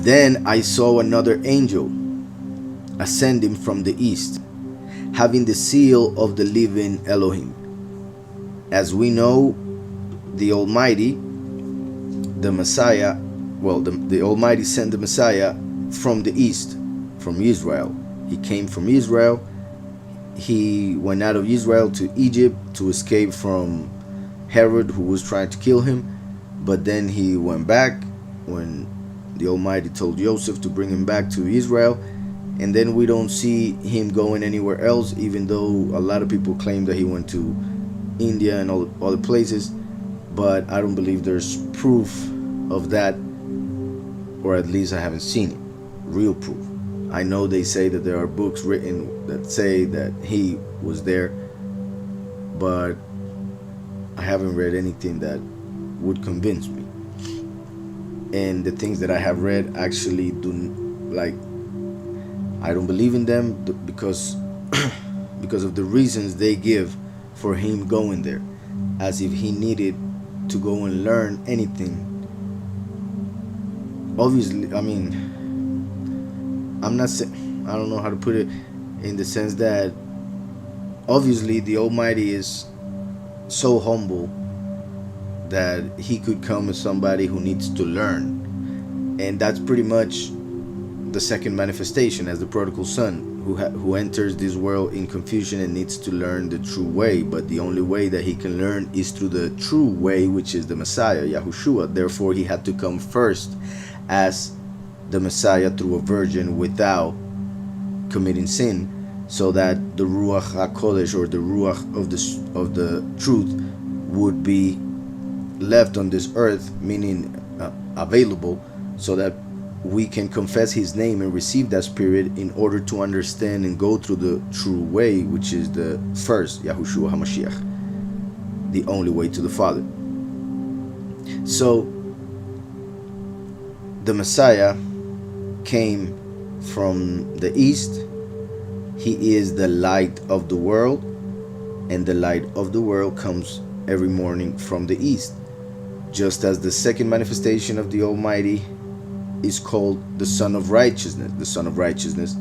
Then I saw another angel ascending from the east, having the seal of the living Elohim. As we know, the Almighty, the Messiah, the Almighty sent the Messiah from the east, from Israel. He came from Israel. He went out of Israel to Egypt to escape from Herod, who was trying to kill him. But then he went back when the Almighty told Joseph to bring him back to Israel. And then we don't see him going anywhere else, even though a lot of people claim that he went to India and all other places. But I don't believe there's proof of that, or at least I haven't seen it, real proof. I know they say that there are books written that say that he was there, but I haven't read anything that would convince me. And the things that I have read actually I don't believe in them because of the reasons they give for him going there, as if he needed to go and learn anything. Obviously, I mean, I'm not saying, I don't know how to put it, in the sense that obviously the Almighty is so humble that he could come as somebody who needs to learn. And that's pretty much the second manifestation, as the prodigal son who enters this world in confusion and needs to learn the true way. But the only way that he can learn is through the true way, which is the Messiah, Yahushua. Therefore, he had to come first as the Messiah through a virgin without committing sin, so that the Ruach HaKodesh, or the Ruach of the truth, would be left on this earth, meaning available, so that we can confess his name and receive that spirit in order to understand and go through the true way, which is the first Yahushua HaMashiach, the only way to the Father. So the Messiah came from the east. He is the light of the world, and the light of the world comes every morning from the east. Just as the second manifestation of the Almighty is called the Son of Righteousness. The Son of Righteousness,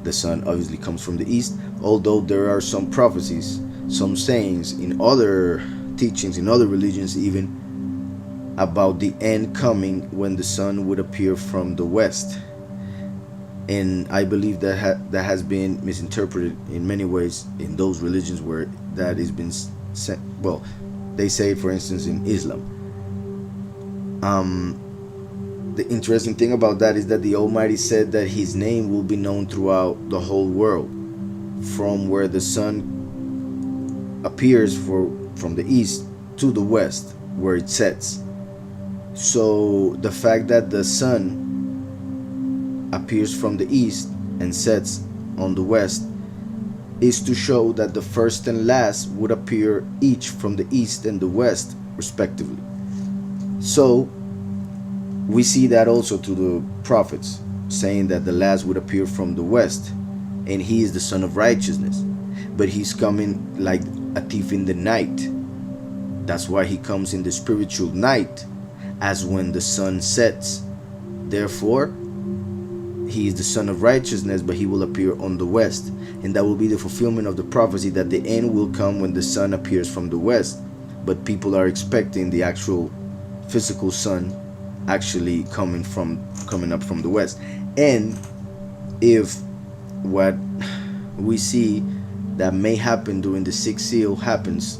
the Son obviously comes from the east, although there are some prophecies, some sayings in other teachings, in other religions even, about the end coming when the Son would appear from the west. And I believe that that has been misinterpreted in many ways in those religions where that has been sent. Well, they say it, for instance, in Islam. The interesting thing about that is that the Almighty said that his name will be known throughout the whole world, from where the sun appears from the east to the west, where it sets. So the fact that the sun appears from the east and sets on the west is to show that the first and last would appear each from the east and the west respectively. So we see that also to the prophets, saying that the last would appear from the west, and he is the Son of Righteousness, but he's coming like a thief in the night. That's why he comes in the spiritual night, as when the sun sets. Therefore, he is the Son of Righteousness, but he will appear on the west, and that will be the fulfillment of the prophecy that the end will come when the sun appears from the west. But people are expecting the actual physical sun actually coming up from the west. And if what we see that may happen during the sixth seal happens,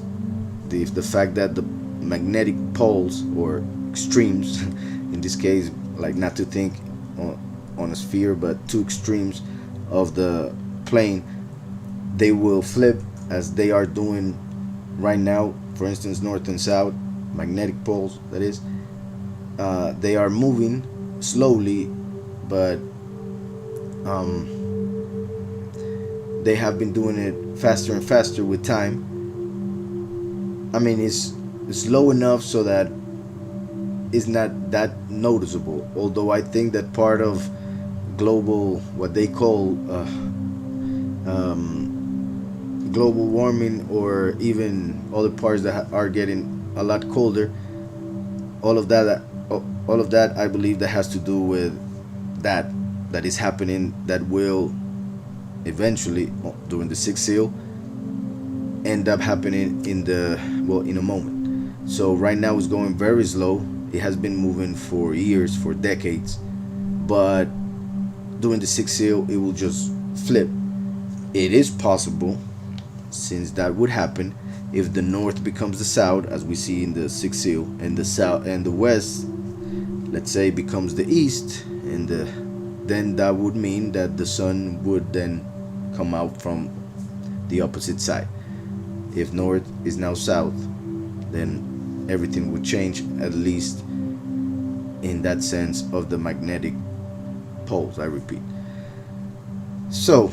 if the fact that the magnetic poles or extremes, in this case, like not to think on a sphere, but two extremes of the plane, they will flip as they are doing right now. For instance, north and south, magnetic poles, that is, they are moving slowly, but they have been doing it faster and faster with time. I mean, it's slow enough so that it's not that noticeable, although I think that part of global, what they call global warming, or even other parts that are getting a lot colder, all of that I believe that has to do with that is happening, that will eventually, during the sixth seal, end up happening in a moment. So right now it's going very slow. It has been moving for years, for decades, but during the sixth seal it will just flip. It is possible, since that would happen if the north becomes the south, as we see in the sixth seal, and the south and the west, let's say, becomes the east, and then that would mean that the sun would then come out from the opposite side. If north is now south, then everything would change, at least in that sense of the magnetic poles, I repeat. So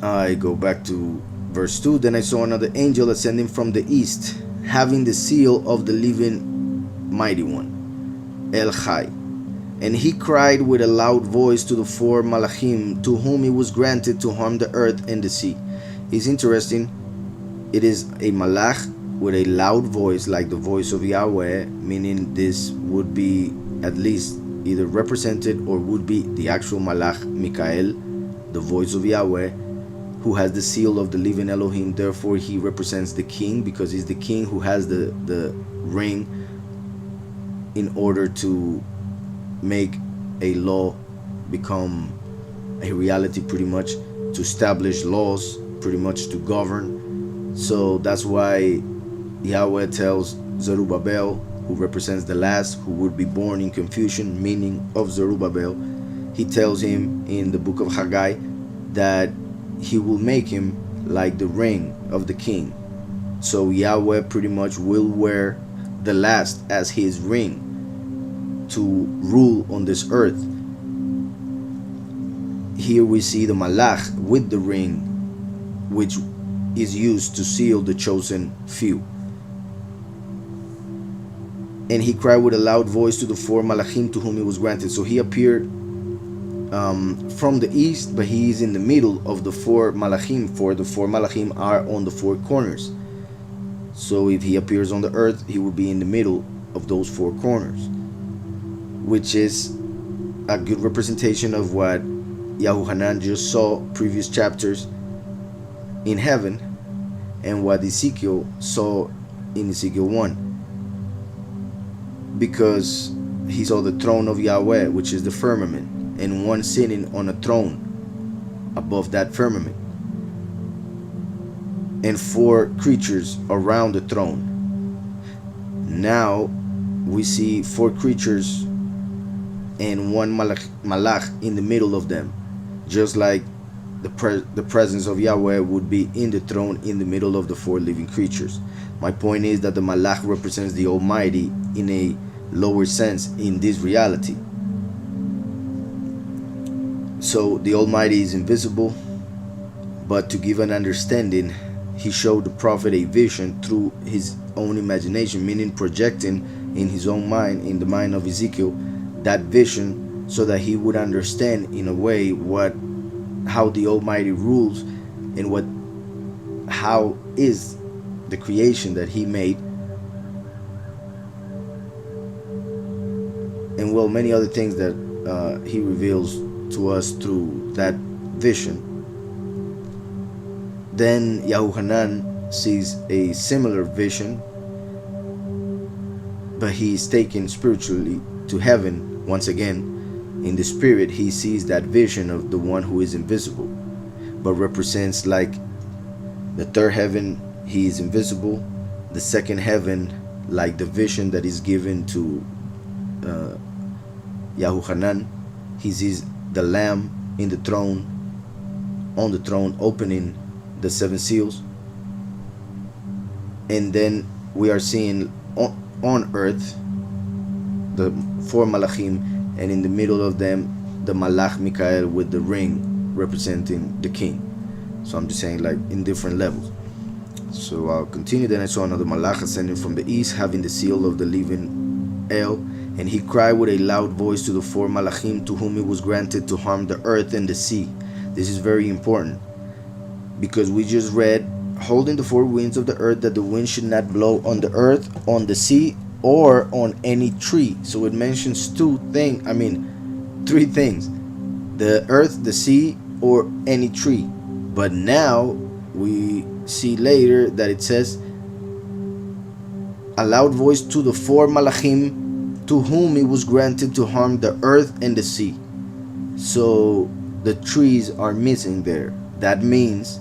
I go back to verse 2. Then I saw another angel ascending from the east, having the seal of the living mighty one, El Chai. And he cried with a loud voice to the four malachim, to whom it was granted to harm the earth and the sea. It's interesting. It is a malach with a loud voice, like the voice of Yahweh, meaning this would be at least either represented or would be the actual malach Mikael, the voice of Yahweh, who has the seal of the living Elohim. Therefore he represents the king, because he's the king who has the ring in order to make a law become a reality, pretty much, to establish laws, pretty much to govern. So that's why Yahweh tells Zerubbabel, who represents the last, who would be born in confusion, meaning of Zerubbabel, he tells him in the book of Haggai that he will make him like the ring of the king. So Yahweh pretty much will wear the last as his ring to rule on this earth. Here we see the malach with the ring, which is used to seal the chosen few. And he cried with a loud voice to the four malachim to whom it was granted. So he appeared from the east, but he is in the middle of the four malachim, for the four malachim are on the four corners. So if he appears on the earth, he will be in the middle of those four corners, which is a good representation of what Yahuhanan just saw previous chapters in heaven, and what Ezekiel saw in Ezekiel 1, because he saw the throne of Yahweh, which is the firmament, and one sitting on a throne above that firmament, and four creatures around the throne. Now we see four creatures and one malach in the middle of them, just like the presence of Yahweh would be in the throne in the middle of the four living creatures. My point is that the malach represents the Almighty in a lower sense in this reality. So the Almighty is invisible, but to give an understanding, he showed the prophet a vision through his own imagination, meaning projecting in his own mind, in the mind of Ezekiel, that vision, so that he would understand in a way how the Almighty rules, and how is the creation that he made, and many other things that he reveals to us through that vision. Then Yahuhanan sees a similar vision, but he is taken spiritually to heaven once again. In the spirit, he sees that vision of the one who is invisible, but represents like the third heaven, he is invisible. The second heaven, like the vision that is given to Yahuhanan, he sees the Lamb on the throne, opening the seven seals. And then we are seeing on earth the four malachim, and in the middle of them the malach Mikael with the ring representing the king. So I'm just saying, like, in different levels. So I'll continue. Then I saw another malach ascending from the east, having the seal of the living El, and he cried with a loud voice to the four malachim to whom it was granted to harm the earth and the sea. This is very important, because we just read, holding the four winds of the earth, that the wind should not blow on the earth, on the sea, or on any tree. So it mentions three things: the earth, the sea, or any tree. But now we see later that it says a loud voice to the four malachim to whom it was granted to harm the earth and the sea. So the trees are missing there. That means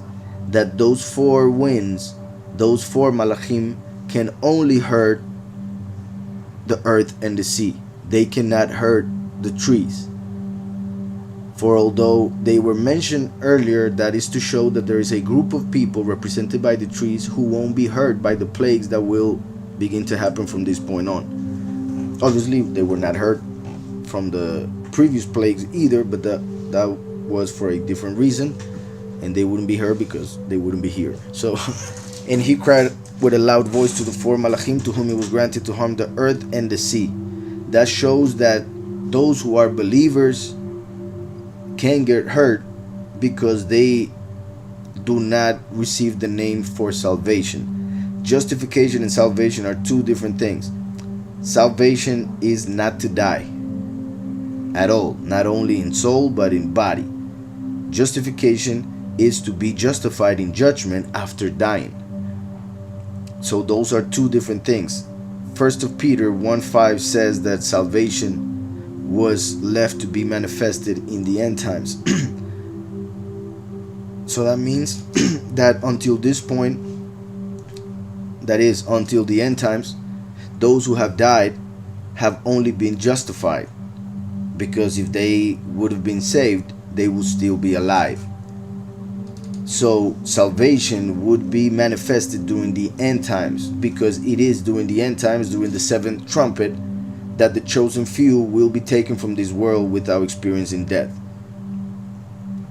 that those four winds, those four malachim, can only hurt the earth and the sea. They cannot hurt the trees. For although they were mentioned earlier, that is to show that there is a group of people represented by the trees who won't be hurt by the plagues that will begin to happen from this point on. Obviously, they were not hurt from the previous plagues either, but that was for a different reason, and they wouldn't be hurt because they wouldn't be here. So, and he cried with a loud voice to the four malachim to whom it was granted to harm the earth and the sea. That shows that those who are believers can get hurt because they do not receive the name for salvation. Justification and salvation are two different things. Salvation is not to die at all, not only in soul but in body. Justification is to be justified in judgment after dying. So those are two different things. 1 Peter 1:5 says that salvation was left to be manifested in the end times. So that means that until this point, that is, until the end times, those who have died have only been justified, because if they would have been saved, they would still be alive. So salvation would be manifested during the end times, because it is during the end times, during the seventh trumpet, that the chosen few will be taken from this world without experiencing death.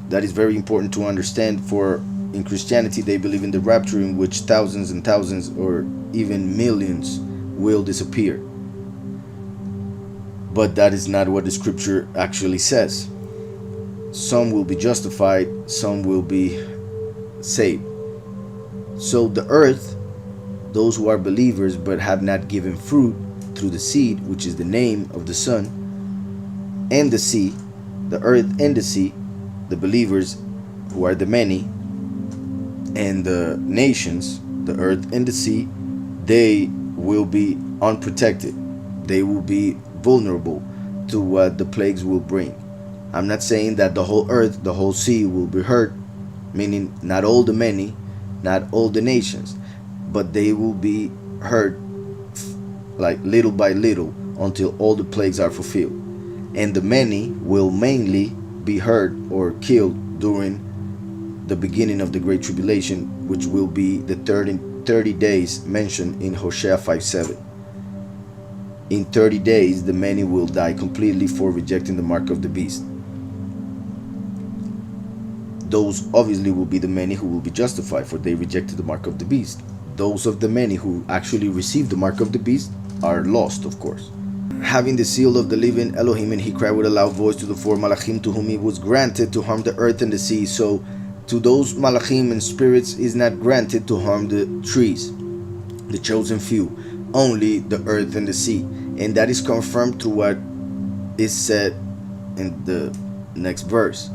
That is very important to understand, for in Christianity they believe in the rapture, in which thousands and thousands or even millions will disappear. But that is not what the scripture actually says. Some will be justified, some will be saved. So the earth, those who are believers but have not given fruit through the seed, which is the name of the Son, and the sea, the earth and the sea, the believers who are the many, and the nations, the earth and the sea, they will be unprotected. They will be vulnerable to what the plagues will bring. I'm not saying that the whole earth, the whole sea will be hurt, meaning not all the many, not all the nations, but they will be hurt like little by little until all the plagues are fulfilled. And the many will mainly be hurt or killed during the beginning of the Great Tribulation, which will be the 30 days mentioned in Hosea 5:7. In 30 days, the many will die completely for rejecting the mark of the beast. Those obviously will be the many who will be justified, for they rejected the mark of the beast. Those of the many who actually received the mark of the beast are lost, of course. Having the seal of the living Elohim, and he cried with a loud voice to the four malachim to whom it was granted to harm the earth and the sea. So to those malachim and spirits is not granted to harm the trees, the chosen few, only the earth and the sea. And that is confirmed through what is said in the next verse.